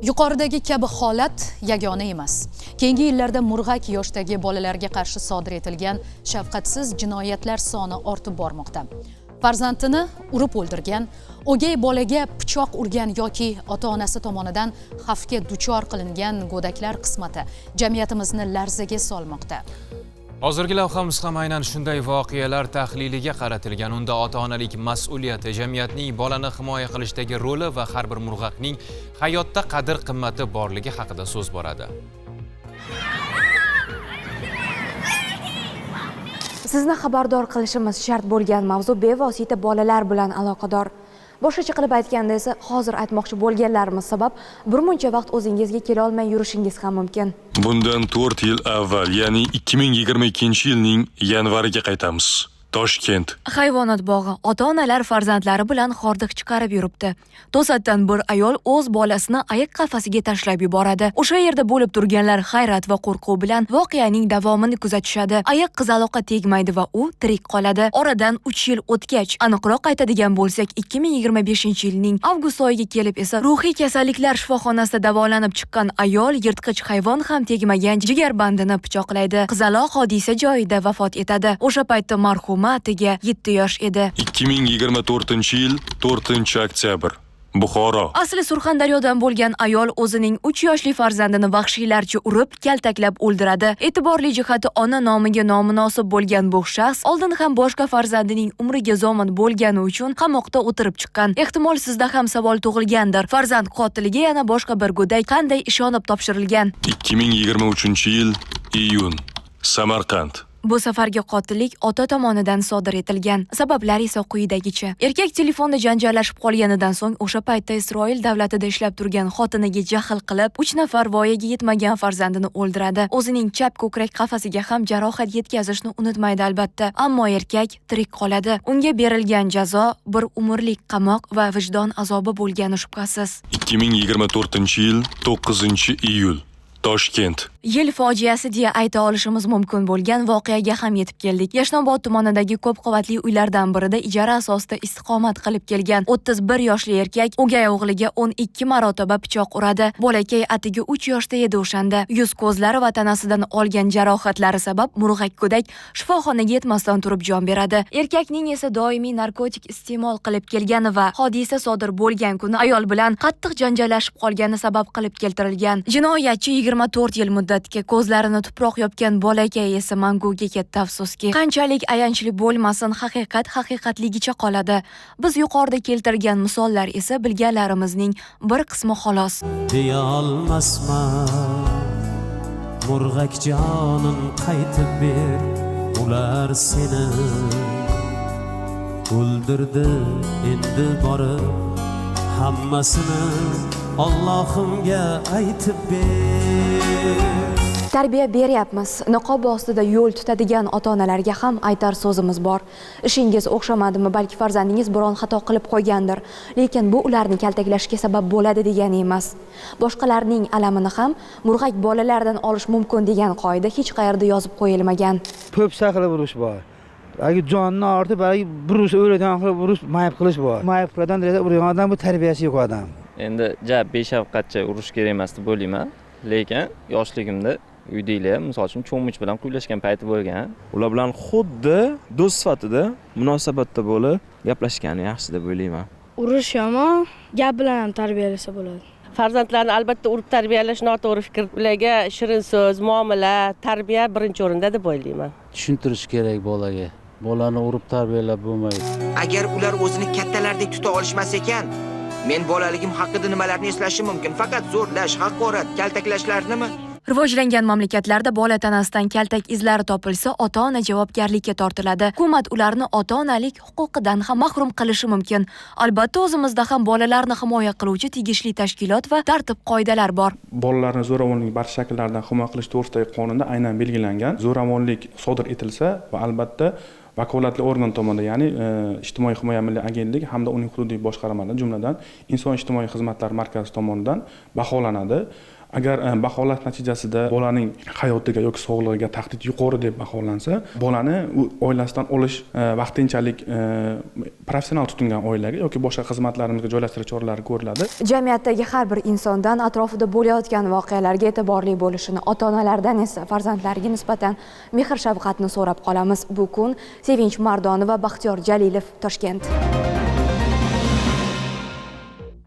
Yuqoridagi kabi holat yagona emas. Keyingi yillarda murg'ak yoshdagi bolalarga qarshi sodir etilgan shafqatsiz jinoyatlar soni ortib bormoqda. Farzandini urib o'ldirgan, o'gay bolaga pichoq urgan yoki ota-onasi tomonidan xavfga duchor qilingan go'daklar qismati jamiyatimizni larzaga solmoqda. Hozirgi lavhamiz ham aynan shunday voqealar tahliliga qaratilgan. Unda ota-onalik mas'uliyati, jamiyatning bolani himoya qilishdagi roli va har bir murg'akning hayotda qadr-qimmati borligi haqida so'z boradi. Sizni xabardor qilishimiz shart bo'lgan mavzu bevosita bolalar bilan aloqador. Boshqacha qilib aytganda esa hozir aytmoqchi bo'lganlarimiz sabab birmuncha vaqt o'zingizga kela olmay yurishingiz ham mumkin. Bundan 4 yil avval, ya'ni 2022-yilning yanvariga qaytamiz. Toshkent. Hayvonot bog'i ota-onalar farzandlari bilan hordiq chiqarib yuribdi. To'satdan bir ayol o'z bolasini ayiq qafasiga tashlab yuboradi. O'sha yerda bo'lib turganlar hayrat va qo'rquv bilan voqeaning davomini kuzatishadi. Ayiq qizaloqqa tegmaydi va u tirik qoladi. Oradan 3 yil o'tgach, aniqroq aytadigan bo'lsak, 2025-yilning avgust oyiga kelib esa ruhiy kasalliklar shifoxonasida davolanib chiqqan ayol yirtqich hayvon ham tegmagan jigarbandini pichoqlaydi. Qizaloq hodisa joyida vafot etadi. O'sha paytda marhum atiga 7 yosh edi. 2024-yil 4-oktyabr. Buxoro. Asli Surxondaryodan bo'lgan ayol o'zining 3 yoshli farzandini vahshiylarcha urib, kaltaklab o'ldiradi. E'tiborli jihati ona nomiga nomunosib bo'lgan bu shaxs oldin ham boshqa farzandining umriga zomin bo'lgani uchun qamoqda o'tirib chiqqan. Ehtimol sizda ham savol tug'ilgandir. Farzand qotiliga yana boshqa bir go'dak qanday ishonib topshirilgan? 2023-yil iyun. Samarqand. Bu safargi qotillik ota tomonidan sodir etilgan. Sabablari esa quyidagicha. Erkak telefonda janjallashib qolganidan so'ng o'sha paytda Isroil davlatida ishlab turgan xotiniga jahl qilib, 3 nafar voyaga yetmagan farzandini o'ldiradi. O'zining chap ko'krak qafasiga ham jarohat yetkazishni unutmaydi albatta. Ammo erkak tirik qoladi. Unga berilgan jazo bir umrlik qamoq va vijdon azobi bo'lgani shubhasiz. 2024-yil 9-iyul. Toshkent. Yil fojiasi deya ayta olishimiz mumkin bo'lgan voqeaga ham yetib keldik. Yashnobod tumanidagi ko'p qavatli uylardan birida ijara asosida istiqomat qilib kelgan 31 yoshli erkak o'gay o'g'liga 12 marotaba pichoq uradi. Bolakay atigi 3 yoshda edi o'shanda. Yuz ko'zlari va tanasidan olgan jarohatlari sabab murg'ak go'dak shifoxonaga yetmasdan turib jon beradi. Erkakning esa doimiy narkotik iste'mol qilib kelgani va hodisa sodir bo'lgan kuni ayol bilan qattiq janjallashib qolgani sabab qilib keltirilgan. Jinoyatchi 24 yil muddatga ko'zlarini tuproq yopgan bolakay esa manguga ketdi afsuski. Qanchalik ayanchli bo'lmasin, haqiqat haqiqatligicha qoladi. Biz yuqorida keltirgan misollar esa bilganlarimizning bir qismi xolos. Deya olmasman, murg'ak jonim qaytib ber, ular seni o'ldirdi, endi borib hammasini Allohimga aytib ber. Tarbiya beryapmiz. Niqob ostida yo'l tutadigan ota-onalarga ham aytar so'zimiz bor. Ishingiz o'xshamadimi, balki farzandingiz biron xato qilib qo'ygandir, lekin bu ularni kaltaklashga sabab bo'ladi degani emas. Boshqalarning alamini ham murg'ak bolalardan olish mumkin degan qoida hech qayerda yozib qo'yilmagan. Po'pisa qilib urish bor. Agar jonni ortib, balki burush o'ylagan qilib urish, mayib qilish bor. Mayib qilgan desa urgan odam bu tarbiyasi yo'q odam. Endi beshafqatcha urish kerak emas deb o'ylayman, lekin yoshligimda uydagilar misol uchun cho'mich bilan quylashgan payti bo'lgan. Ular bilan xuddi do'st sifatida munosabatda bo'lib gaplashgani yaxshi deb o'ylayman. Urish yomon, gap bilan ham tarbiyalasa bo'ladi. Farzandlarni albatta urib tarbiyalash noto'g'ri fikr. Ularga shirin so'z, muomala, tarbiya birinchi o'rinda deb o'ylayman. Tushuntirish kerak bolaga. Bolani urib tarbiyalab bo'lmaydi. Agar ular o'zini kattalardek tuta olishmas ekan, men bolaligim haqida nimalarni eslashim mumkin? Faqat zo'rlash, haqorat, kaltaklashlarnimi? Rivojlangan mamlakatlarda bola tanasidan kaltak izlari topilsa, ota-ona javobgarlikka tortiladi. Hukumat ularni ota-onalik huquqidan ham mahrum qilishi mumkin. Albatta, o'zimizda ham bolalarni himoya qiluvchi tegishli tashkilot va tartib-qoidalar bor. Bolalarni zo'ravonlik barcha shakllaridan himoya qilish to'g'risidagi qonunda aynan belgilangan. Zo'ravonlik sodir etilsa va albatta vakolatli organ tomonidan, ya'ni ijtimoiy himoya milliy agentligi hamda uning hududiy boshqarmalari, jumladan inson ijtimoiy xizmatlar markazi tomonidan baholanadi. agar baholash natijasida bolaning hayotiga yoki sog'lig'iga tahdid yuqori deb baholansa, bolani oilasidan olish vaqtinchalik professional tutingan oilaga yoki boshqa xizmatlarimizga joylashtirish choralari ko'riladi. Jamiyatdagi har bir insondan atrofida bo'layotgan voqealarga e'tiborli bo'lishini, ota-onalardan esa farzandlariga nisbatan mehr-shafqatni so'rab qolamiz. Bu kun Sevinch Mardonova va Baxtiyor Jalilov, Toshkent.